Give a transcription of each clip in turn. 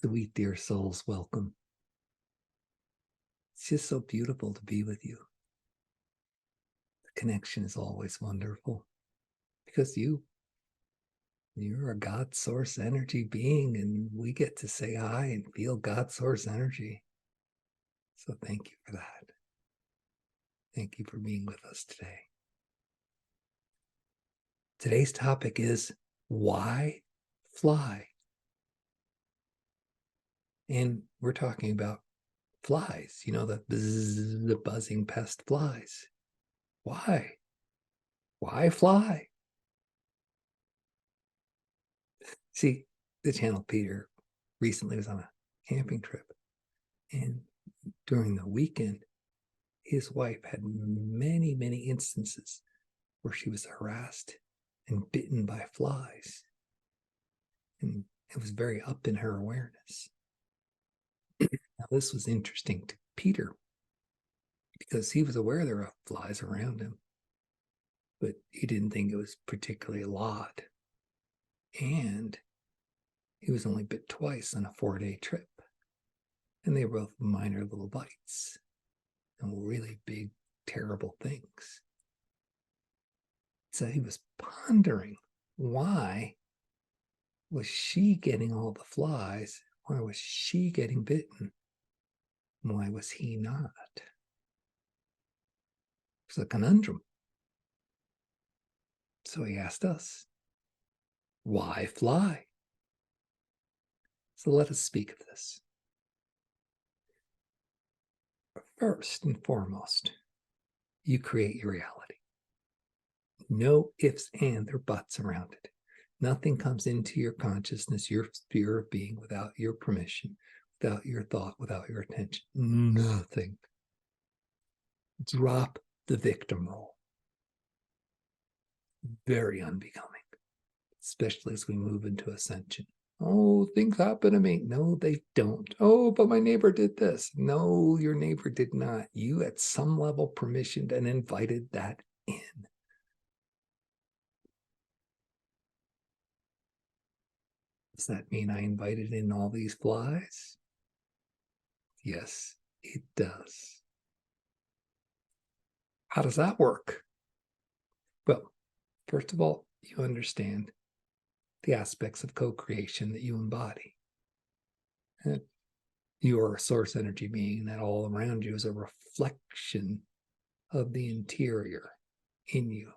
Sweet, dear souls, welcome. It's just so beautiful to be with you. The connection is always wonderful because you're a God source energy being, and we get to say hi and feel God source energy. So thank you for that. Thank you for being with us today. Today's topic is why fly? And we're talking about flies, the buzzing pest flies. Why? Why fly? See, the channel Peter recently was on a camping trip, and during the weekend, his wife had many, many instances where she was harassed and bitten by flies. And it was very up in her awareness. Now, this was interesting to Peter because he was aware there were flies around him, but he didn't think it was particularly a lot. And he was only bit twice on a 4-day trip. And they were both minor little bites and really big, terrible things. So he was pondering, why was she getting all the flies? Why was she getting bitten? Why was he not? It's a conundrum. So he asked us, why fly? So let us speak of this. First and foremost, you create your reality. No ifs, ands, or buts around it. Nothing comes into your consciousness, your sphere of being, without your permission, without your thought, without your attention. Nothing. Drop the victim role. Very unbecoming, especially as we move into ascension. Oh, things happen to me. No, they don't. Oh, but my neighbor did this. No, your neighbor did not. You at some level permissioned and invited that in. Does that mean I invited in all these flies? Yes, it does. How does that work? Well, first of all, you understand the aspects of co-creation that you embody. And you are a source energy being, that all around you is a reflection of the interior in you.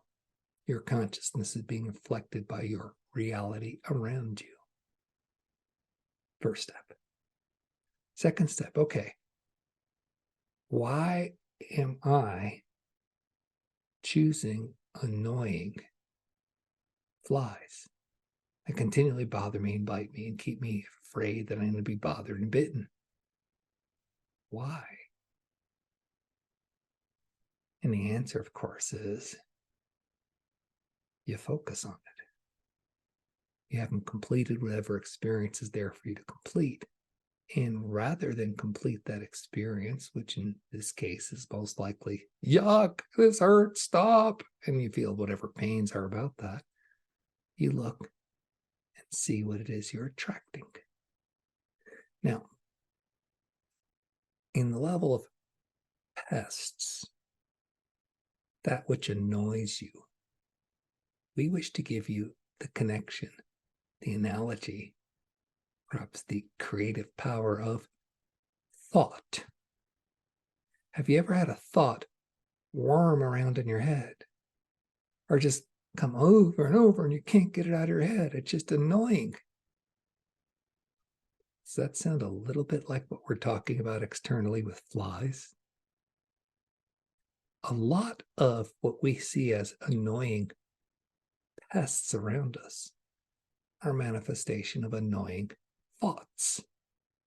Your consciousness is being reflected by your reality around you. First step. Second step, okay. Why am I choosing annoying flies that continually bother me and bite me and keep me afraid that I'm going to be bothered and bitten? Why? And the answer, of course, is you focus on it. You haven't completed whatever experience is there for you to complete. And rather than complete that experience, which in this case is most likely, yuck, this hurts, stop, and you feel whatever pains are about that, you look and see what it is you're attracting. Now, in the level of pests, that which annoys you, we wish to give you the connection, the analogy, perhaps the creative power of thought. Have you ever had a thought worm around in your head, or just come over and over and you can't get it out of your head? It's just annoying. Does that sound a little bit like what we're talking about externally with flies? A lot of what we see as annoying pests around us are manifestation of annoying thoughts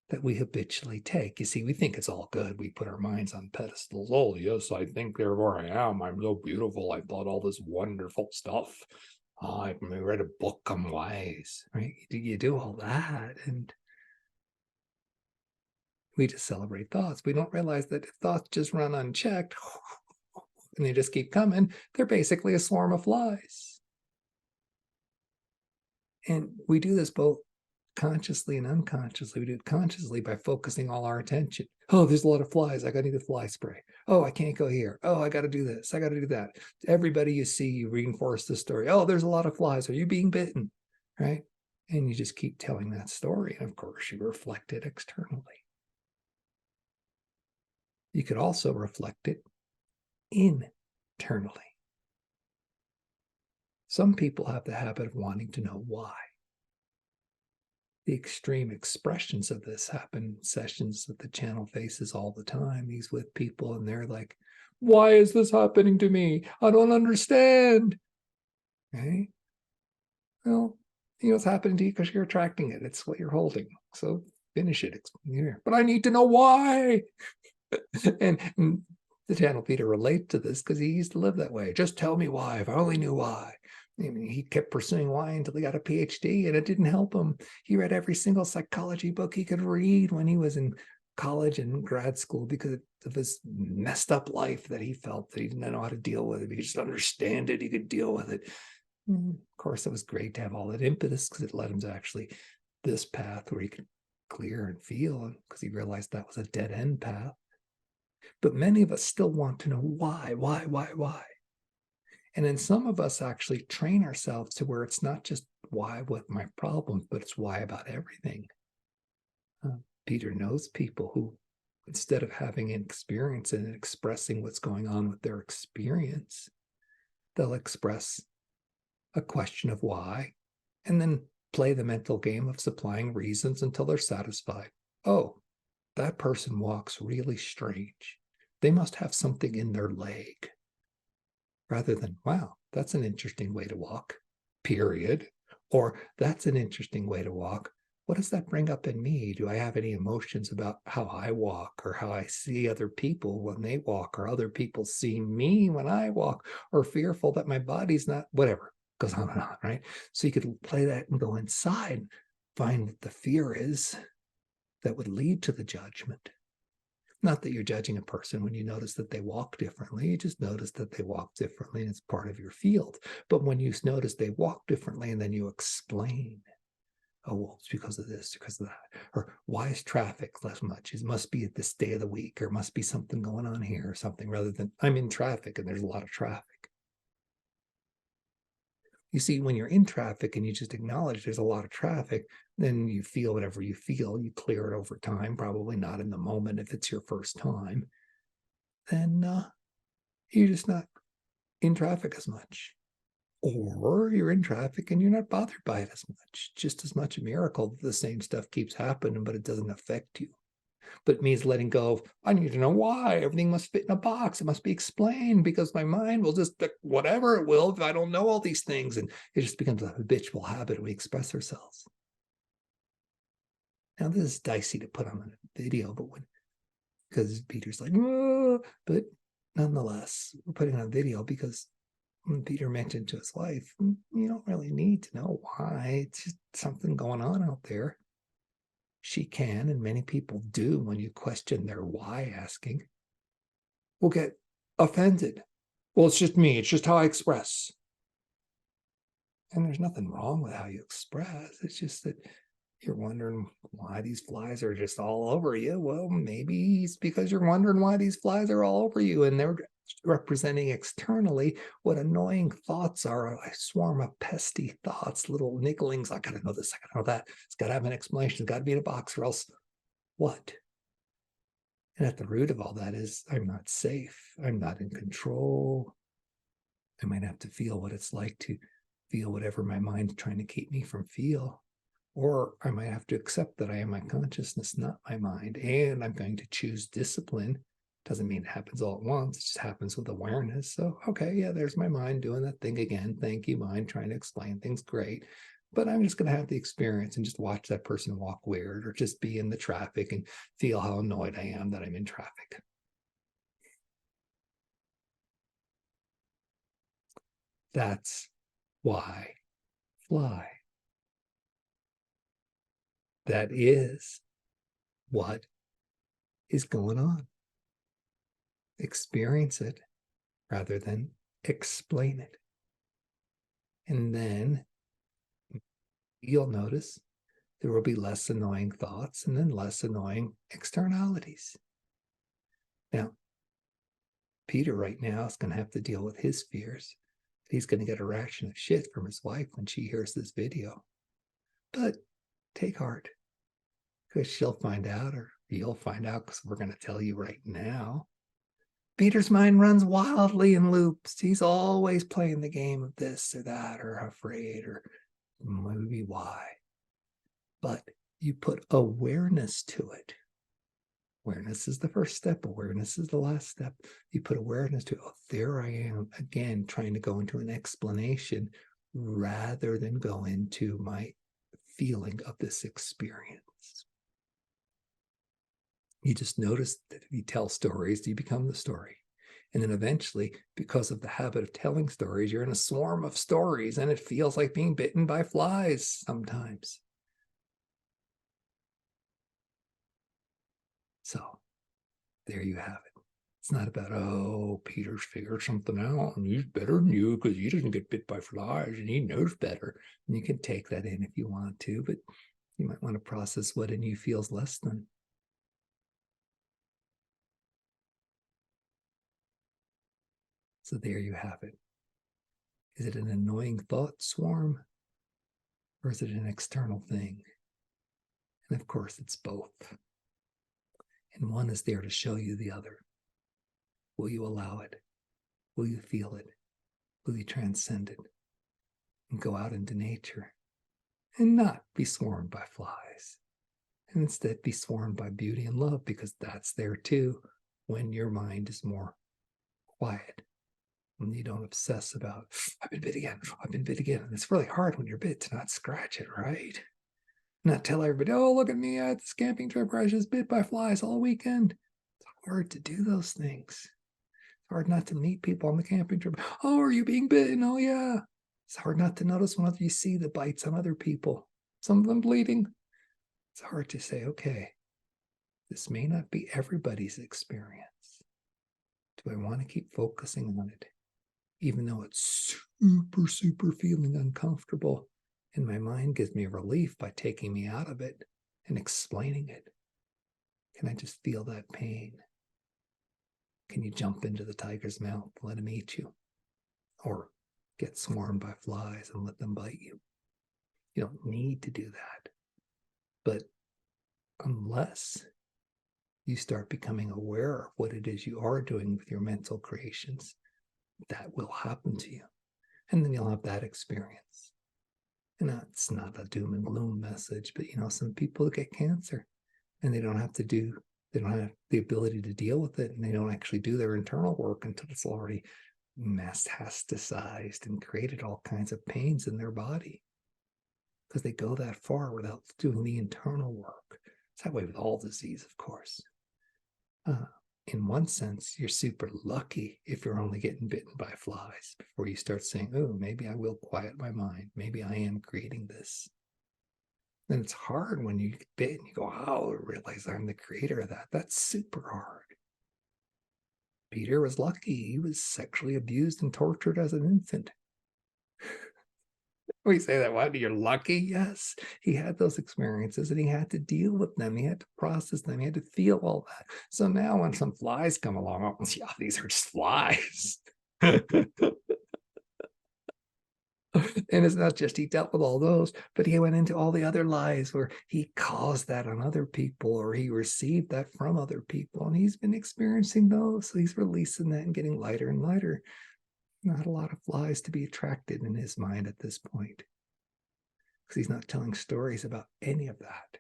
that we habitually take. You see, we think it's all good. We put our minds on pedestals. Oh, yes, I think therefore I am. I'm so beautiful. I thought all this wonderful stuff. Oh, I read a book. I'm wise, right? You do all that, and we just celebrate thoughts. We don't realize that if thoughts just run unchecked and they just keep coming, they're basically a swarm of flies. And we do this both consciously and unconsciously. We do it consciously by focusing all our attention. Oh, there's a lot of flies. I got to need a fly spray. Oh, I can't go here. Oh, I got to do this. I got to do that. Everybody you see, you reinforce the story. Oh, there's a lot of flies. Are you being bitten? Right? And you just keep telling that story. And of course, you reflect it externally. You could also reflect it internally. Some people have the habit of wanting to know why. The extreme expressions of this happen in sessions that the channel faces all the time. He's with people and they're like, why is this happening to me? I don't understand. Okay. Well, it's happening to you because you're attracting it. It's what you're holding. So finish it. But I need to know why. and the channel Peter relate to this because he used to live that way. Just tell me why. If I only knew why. I mean, he kept pursuing why until he got a PhD, and it didn't help him. He read every single psychology book he could read when he was in college and grad school because of his messed up life that he felt that he didn't know how to deal with it. He just understand it. He could deal with it. Of course, it was great to have all that impetus because it led him to actually this path where he could clear and feel, because he realized that was a dead end path. But many of us still want to know why. And then some of us actually train ourselves to where it's not just why with my problems, but it's why about everything. Peter knows people who, instead of having an experience and expressing what's going on with their experience, they'll express a question of why, and then play the mental game of supplying reasons until they're satisfied. Oh, that person walks really strange. They must have something in their leg. Rather than, wow, that's an interesting way to walk, period. Or that's an interesting way to walk. What does that bring up in me? Do I have any emotions about how I walk or how I see other people when they walk, or other people see me when I walk, or fearful that my body's not, whatever, goes on and on, right? So you could play that and go inside, find what the fear is that would lead to the judgment. Not that you're judging a person when you notice that they walk differently. You just notice that they walk differently and it's part of your field. But when you notice they walk differently and then you explain, oh, well, it's because of this, because of that. Or why is traffic less much? It must be at this day of the week, or must be something going on here or something, rather than I'm in traffic and there's a lot of traffic. You see, when you're in traffic and you just acknowledge there's a lot of traffic, then you feel whatever you feel. You clear it over time, probably not in the moment if it's your first time. Then you're just not in traffic as much. Or you're in traffic and you're not bothered by it as much. Just as much a miracle that the same stuff keeps happening, but it doesn't affect you. But it means letting go of, I need to know why. Everything must fit in a box. It must be explained, because my mind will just, whatever it will, if I don't know all these things. And it just becomes a habitual habit. We express ourselves. Now, this is dicey to put on a video, but because Peter's like, oh, but nonetheless, we're putting on a video because when Peter mentioned to his wife, you don't really need to know why. It's just something going on out there. She can, and many people do, when you question their why asking, will get offended. Well, it's just me. It's just how I express. And there's nothing wrong with how you express. It's just that you're wondering why these flies are just all over you. Well, maybe it's because you're wondering why these flies are all over you, and they're representing externally what annoying thoughts are. A swarm of pesky thoughts, little nigglings. I gotta know this, I gotta know that. It's gotta have an explanation. It's gotta be in a box, or else what? And at the root of all that is, I'm not safe. I'm not in control. I might have to feel what it's like to feel whatever my mind's trying to keep me from feel. Or I might have to accept that I am my consciousness, not my mind. And I'm going to choose discipline. Doesn't mean it happens all at once. It just happens with awareness. So, okay, yeah, there's my mind doing that thing again. Thank you, mind, trying to explain things. Great. But I'm just going to have the experience and just watch that person walk weird, or just be in the traffic and feel how annoyed I am that I'm in traffic. That's why fly. That is what is going on. Experience it rather than explain it. And then you'll notice there will be less annoying thoughts and then less annoying externalities. Now, Peter right now is going to have to deal with his fears. He's going to get a ration of shit from his wife when she hears this video. But take heart, because she'll find out, or you'll find out, because we're going to tell you right now. Peter's mind runs wildly in loops. He's always playing the game of this or that, or afraid, or maybe why. But you put awareness to it. Awareness is the first step. Awareness is the last step. You put awareness to, oh, there I am again, trying to go into an explanation rather than go into my feeling of this experience. You just notice that if you tell stories, you become the story. And then eventually, because of the habit of telling stories, you're in a swarm of stories, and it feels like being bitten by flies sometimes. So there you have it. It's not about, oh, Peter's figured something out and he's better than you because he doesn't get bit by flies and he knows better. And you can take that in if you want to, but you might want to process what in you feels less than. So there you have it. Is it an annoying thought swarm, or is it an external thing? And of course, it's both. And one is there to show you the other. Will you allow it? Will you feel it? Will you transcend it? And go out into nature and not be swarmed by flies, and instead be swarmed by beauty and love, because that's there too when your mind is more quiet. And you don't obsess about, I've been bit again, I've been bit again. And it's really hard when you're bit to not scratch it, right? Not tell everybody, oh, look at me, I had this camping trip where I was just bit by flies all weekend. It's hard to do those things. It's hard not to meet people on the camping trip. Oh, are you being bitten? Oh, yeah. It's hard not to notice whenever you see the bites on other people, some of them bleeding. It's hard to say, okay, this may not be everybody's experience. Do I want to keep focusing on it? Even though it's super feeling uncomfortable, and my mind gives me relief by taking me out of it and explaining it. Can I just feel that pain? Can you jump into the tiger's mouth, let him eat you? Or get swarmed by flies and let them bite you? You don't need to do that. But unless you start becoming aware of what it is you are doing with your mental creations, that will happen to you. And then you'll have that experience. And it's not a doom and gloom message, but some people get cancer and they don't have the ability to deal with it, and they don't actually do their internal work until it's already metastasized and created all kinds of pains in their body, because they go that far without doing the internal work. It's that way with all disease, of course. In one sense, you're super lucky if you're only getting bitten by flies before you start saying, oh, maybe I will quiet my mind. Maybe I am creating this. Then it's hard when you get bit and you go, oh, I realize I'm the creator of that. That's super hard. Peter was lucky. He was sexually abused and tortured as an infant. We say that, what, you're lucky? Yes, he had those experiences and he had to deal with them. He had to process them. He had to feel all that. So now when some flies come along, oh, yeah, these are just flies. And it's not just he dealt with all those, but he went into all the other lies where he caused that on other people, or he received that from other people. And he's been experiencing those. So he's releasing that and getting lighter and lighter. Not a lot of flies to be attracted in his mind at this point, because he's not telling stories about any of that.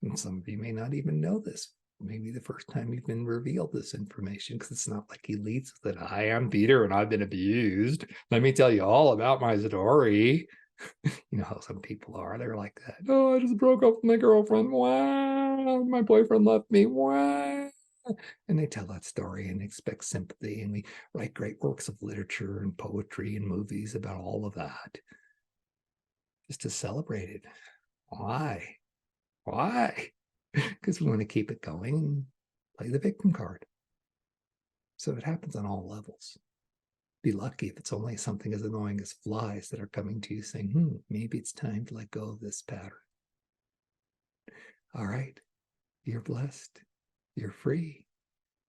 And some of you may not even know this. Maybe the first time you've been revealed this information, because it's not like he leads with it. I am Peter and I've been abused. Let me tell you all about my story. You know how some people are. They're like that. Oh, I just broke up with my girlfriend. Wow. My boyfriend left me. Wow. And they tell that story and expect sympathy. And we write great works of literature and poetry and movies about all of that, just to celebrate it. Why? Why? Because we want to keep it going and play the victim card. So it happens on all levels. Be lucky if it's only something as annoying as flies that are coming to you saying, maybe it's time to let go of this pattern. All right, you're blessed. You're free.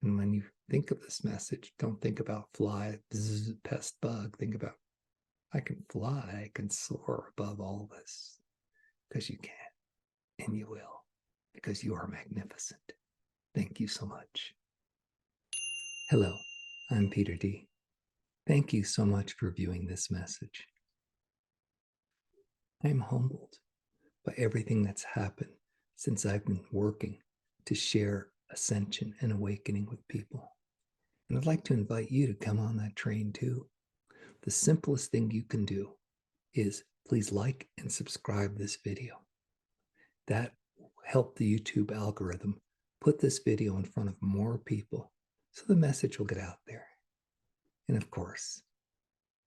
And when you think of this message, don't think about fly, bzz, pest, bug. Think about, I can fly, I can soar above all this. Because you can, and you will, because you are magnificent. Thank you so much. Hello, I'm Peter D. Thank you so much for viewing this message. I'm humbled by everything that's happened since I've been working to share ascension and awakening with people. And I'd like to invite you to come on that train too. The simplest thing you can do is please like and subscribe this video. That will help the YouTube algorithm put this video in front of more people so the message will get out there. And of course,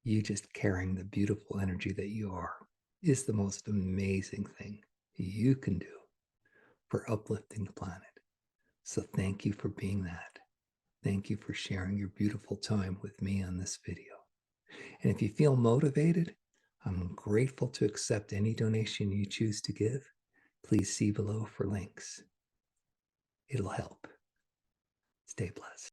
you just carrying the beautiful energy that you are is the most amazing thing you can do for uplifting the planet. So thank you for being that. Thank you for sharing your beautiful time with me on this video. And if you feel motivated, I'm grateful to accept any donation you choose to give. Please see below for links. It'll help. Stay blessed.